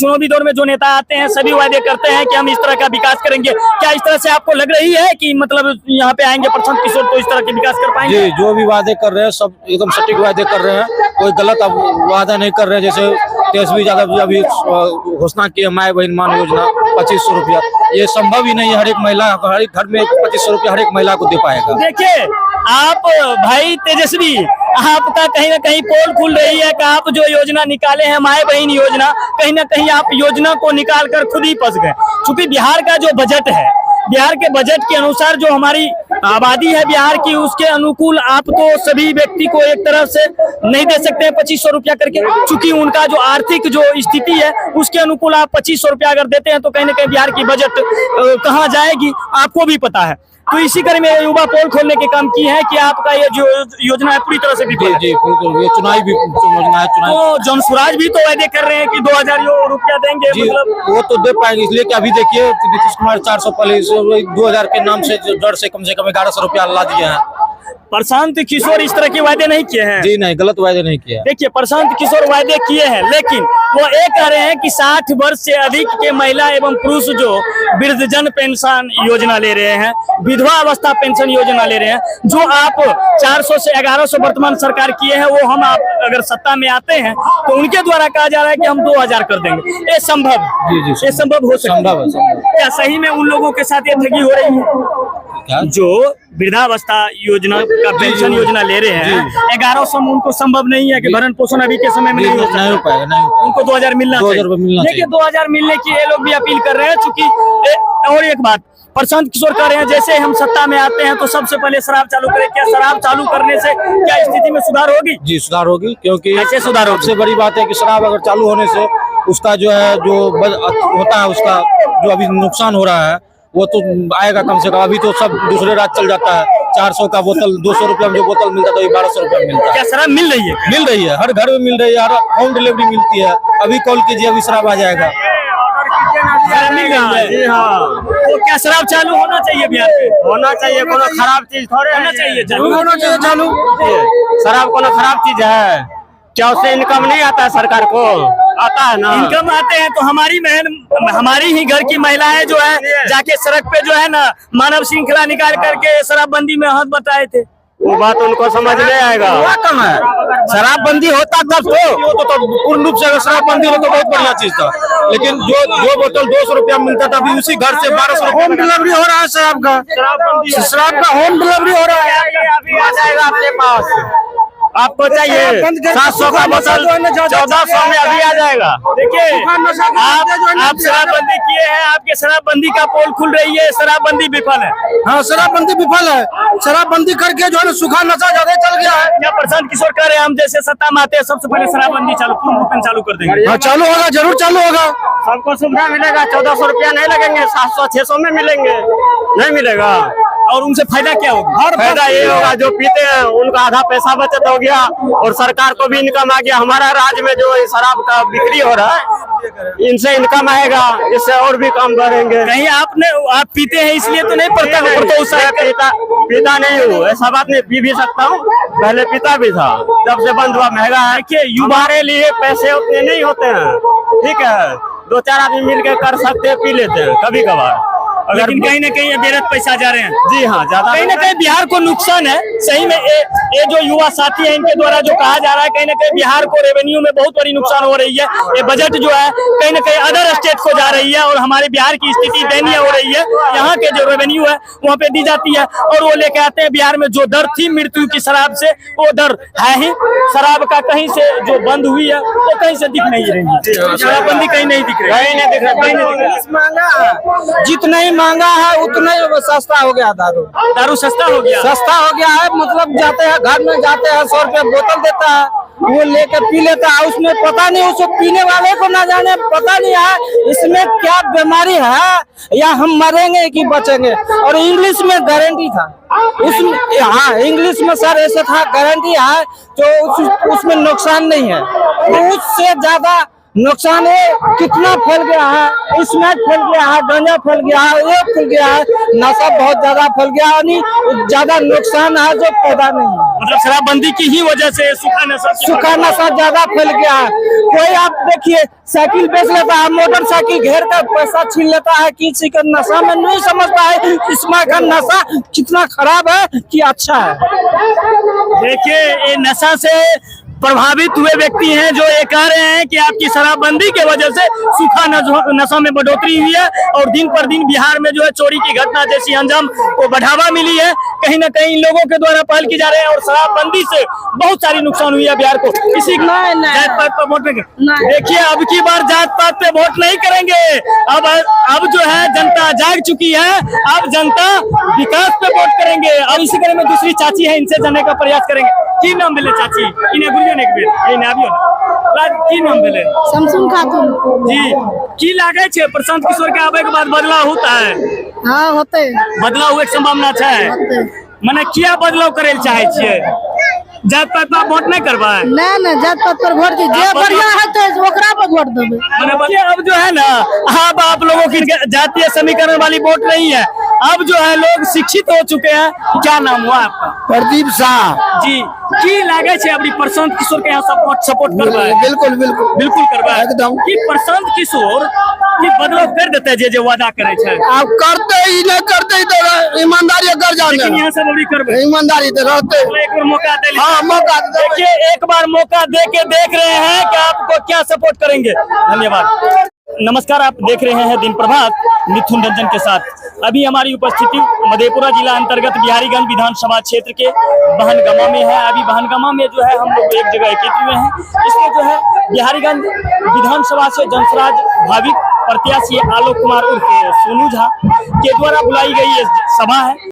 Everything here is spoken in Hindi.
चुनावी दौर में जो नेता आते हैं सभी वादे करते हैं कि हम इस तरह का विकास करेंगे। क्या इस तरह से आपको लग रही है कि मतलब यहाँ पे आएंगे प्रशांत किशोर तो इस तरह के विकास कर पाएंगे? जी, जो भी वादे कर रहे हैं सब एकदम सटीक वादे कर रहे हैं, कोई गलत अब वादा नहीं कर रहे हैं। जैसे तेजस्वी यादव अभी घोषणा की माय बहन मान योजना 2500 रुपया, ये संभव ही नहीं है। हर एक महिला, हर एक घर में 2500 रुपया हर एक महिला को दे पाएगा। देखिए आप भाई तेजस्वी, आपका कहीं ना कहीं पोल खुल रही है कि आप जो योजना निकाले हैं माय बहन योजना, कहीं ना कहीं आप योजना को निकाल कर खुद ही फंस गए। क्योंकि बिहार का जो बजट है, बिहार के बजट के अनुसार जो हमारी आबादी है बिहार की, उसके अनुकूल आप तो सभी व्यक्ति को एक तरफ से नहीं दे सकते हैं 2500 रुपया करके। चूंकि उनका जो आर्थिक जो स्थिति है उसके अनुकूल आप 2500 रुपया अगर देते हैं तो कहीं ना कहीं बिहार की बजट कहाँ जाएगी आपको भी पता है। तो इसी क्रम में युवा पोल खोलने के काम की है कि आपका ये जो योजना है पूरी तरह से विफल है। जी, ये चुनावी भी योजना है। तो जन स्वराज भी तो वादे कर रहे हैं कि 2000 रुपया देंगे। जी, मतलब वो तो दे पाएंगे, इसलिए कि अभी देखिए नीतीश कुमार 400 पहले 2000 के नाम से डर से कम 1100 रुपया ला दिए हैं। प्रशांत किशोर इस तरह के वादे नहीं किए हैं। जी नहीं, गलत वादे नहीं किया। देखिए प्रशांत किशोर वादे किए हैं, लेकिन वो ये कह रहे हैं कि 60 वर्ष से अधिक के महिला एवं पुरुष जो वृद्धजन पेंशन योजना ले रहे हैं, विधवा अवस्था पेंशन योजना ले रहे हैं, जो आप 400 से 1100 वर्तमान सरकार किए हैं, वो हम आप अगर सत्ता में आते हैं तो उनके द्वारा कहा जा रहा है कि हम 2000 कर देंगे। ये संभव, जी, ये संभव हो सकता संभव है। क्या सही में उन लोगों के साथ ये ठगी हो रही है जो वृद्धावस्था योजना का पेंशन योजना ले रहे हैं? 1100 में उनको संभव नहीं है कि भरण पोषण अभी के समय में नहीं हो पाएगा, नहीं। उनको 2000 मिलना चाहिए। देखिए 2000 मिलने की ये लोग भी अपील कर रहे हैं। चूंकि और एक बात प्रशांत किशोर कह रहे हैं जैसे हम सत्ता में आते हैं तो सबसे पहले शराब चालू करें। क्या शराब चालू करने से क्या स्थिति में सुधार होगी? जी सुधार होगी, क्योंकि कैसे सुधार होगी? सबसे बड़ी बात है कि शराब अगर चालू होने से उसका जो है जो होता है, उसका जो अभी नुकसान हो रहा है वो तो आएगा कम से कम। अभी तो सब दूसरे राज्य चल जाता है, 400 का बोतल 200 रुपया में जो बोतल मिलता था, 1200 रुपया में मिलता है। क्या शराब मिल रही है? मिल रही है, हर घर में मिल रही है, हर होम डिलीवरी मिलती है। अभी कॉल कीजिए, अभी शराब आ जाएगा। मिल रही है जी, हाँ। तो क्या शराब चालू होना चाहिए बिहार में? होना चाहिए, कोनो खराब चीज थोड़े होना चाहिए, जरूर होना चाहिए चालू। शराब कोनो खराब चीज है क्या? उससे इनकम नहीं आता है सरकार को? आता है ना, इनकम आते हैं। तो हमारी बहन, हमारी ही घर की महिलाएं जो है जाके सड़क पे जो है ना मानव श्रृंखला निकाल करके शराबबंदी में हाथ बटाए थे। वो बात उनको समझ नहीं आएगा। हुआ कम है, शराबबंदी होता तब तो पूर्ण रूप से शराबबंदी हो तो बहुत बढ़िया चीज था। लेकिन जो बोतल 200 रुपया मिलता था, अभी उसी घर से 1200 रुपया होम डिलीवरी हो रहा है शराब का। शराब का होम डिलीवरी हो रहा है, अभी आ जाएगा आपके पास। आपको चाहिए 700 का बोतल 1400 में अभी आ जाएगा। देखिए आप शराबबंदी किए हैं, आपके शराबबंदी का पोल खुल रही है, शराबबंदी विफल है। हाँ शराबबंदी विफल है। शराबबंदी करके जो है ना सूखा नशा ज्यादा चल गया है। क्या प्रशांत किशोर कह रहे हैं हम जैसे सत्ता में आते हैं सबसे पहले शराबबंदी पूर्ण रूप में चालू कर देंगे? हाँ चालू होगा, जरूर चालू होगा। सबको सुविधा मिलेगा, 1400 रुपया नहीं लगेंगे, 700-600 में मिलेंगे, नहीं मिलेगा। और उनसे फायदा क्या होगा? फायदा ये होगा जो पीते हैं उनका आधा पैसा बचत हो गया और सरकार को भी इनकम आ गया। हमारा राज्य में जो शराब का बिक्री हो रहा है इनसे इनकम आएगा, इससे और भी काम बढ़ेंगे। कहीं आप पीते हैं इसलिए तो नहीं पड़ता? पीता नहीं हूँ, ऐसा बात नहीं, पी भी सकता हूँ, पहले पीता भी था, जब से बंद हुआ महंगा है। हमारे लिए पैसे उतने नहीं होते हैं, ठीक है, 2-4 आदमी मिलकर कर सकते हैं, पी लेते हैं कभी कभार। लेकिन कहीं ना कहीं बेरत पैसा जा रहे हैं। जी हाँ, ज्यादा कहीं ना कहीं बिहार को नुकसान है। सही में ये जो युवा साथी है इनके द्वारा जो कहा जा रहा है, कहीं ना कहीं बिहार को रेवेन्यू में बहुत बड़ी नुकसान हो रही है। ये बजट जो है कहीं ना कहीं अदर स्टेट को जा रही है और हमारे बिहार की स्थिति दयनीय हो रही है। यहाँ के जो रेवेन्यू है वहाँ पे दी जाती है और वो लेके आते हैं। बिहार में जो दर थी मृत्यु की शराब से, वो दर है ही। शराब का कहीं से जो बंद हुई है वो कहीं से दिख नहीं रही है। शराबबंदी कहीं नहीं दिख रही, कहीं नहीं दिख रहा। जितना ही महंगा है उतना ही सस्ता हो गया। दारू सस्ता हो गया, सस्ता हो गया है। मतलब जाते हैं घर में, जाते हैं 100 रुपया बोतल देता है, वो लेके पी लेता है। उसमें पता नहीं, उसको पीने वाले को ना जाने, पता नहीं है इसमें क्या बीमारी है या हम मरेंगे कि बचेंगे। और इंग्लिश में गारंटी था उसमें, हाँ इंग्लिश में सर ऐसे था गारंटी है, तो उसमें नुकसान नहीं है। उससे ज्यादा नुकसान है कितना फैल गया है, स्मैक फैल गया है, गांजा फैल गया है, ये फैल गया है, नशा बहुत ज्यादा फैल गया है, यानी ज्यादा नुकसान है जो फायदा नहीं है। मतलब शराबबंदी की ही वजह से सूखा नशा ज्यादा फैल गया है। कोई आप देखिए साइकिल बेच लेता है, मोटरसाइकिल घेर कर पैसा छीन लेता है, किसी का नशा में नहीं समझता है इसमें का नशा कितना खराब है कि अच्छा है। देखिए ये नशा से प्रभावित हुए व्यक्ति हैं जो ये कह रहे हैं कि आपकी शराबबंदी के वजह से सूखा नशा में बढ़ोतरी हुई है और दिन पर दिन बिहार में जो है चोरी की घटना जैसी अंजाम को बढ़ावा मिली है। कहीं ना कहीं लोगों के द्वारा पहल की जा रही है और शराबबंदी से बहुत सारी नुकसान हुई है बिहार को। इसी जात पात पर वोट देखिए, अब की बार जात पात पे वोट नहीं करेंगे। अब जो है जनता जाग चुकी है, अब जनता विकास पे वोट करेंगे। और इसी क्रम में दूसरी चाची है, इनसे जानने का प्रयास करेंगे। की नाम भेले चाची? इन्हें गुलियो ने की नाम भेले? शमसुन खातून। जी, की लागे छे प्रशांत किशोर के आवे के बाद बदलाव होता है? हाँ होते बदलाव हुए के संभावना है। मने क्या बदलाव करे चाहे छिए? जात पात पर वोट नहीं करबा? नहीं जात पात पर वोट दीजिए, बढ़िया है तो ओकरा पर वोट देबे। मने बच्चे अब जो है ना, अब आप लोगों की जातीय समीकरण वाली वोट नहीं है। अब जो है लोग शिक्षित हो चुके हैं। क्या नाम हुआ आपका? प्रदीप शाह जी, की लागे छे अभी प्रशांत किशोर के यहाँ सपोर्ट करबा? बिल्कुल बिल्कुल बिल्कुल करबा एकदम। कि प्रशांत किशोर की बदलाव कर देते जे वादा करे छे? आप करते ही नहीं करते तो ईमानदारी कर जाने, लेकिन यहाँ सब अभी करबे ईमानदारी तो रहते। एक बार मौका दे लीजिए। हाँ मौका देखिए, एक बार मौका दे के देख रहे हैं कि आपको क्या सपोर्ट करेंगे। धन्यवाद। नमस्कार, आप देख रहे हैं दिन प्रभात मिथुन रंजन के साथ। अभी हमारी उपस्थिति मधेपुरा जिला अंतर्गत बिहारीगंज विधानसभा क्षेत्र के बहनगामा में है। अभी बहनगामा में जो है हम लोग एक जगह एकत्रित हुए हैं। इसमें जो है बिहारीगंज विधानसभा से जनसराज भाविक प्रत्याशी आलोक कुमार उर्फ सोनू झा के द्वारा बुलाई गई सभा है।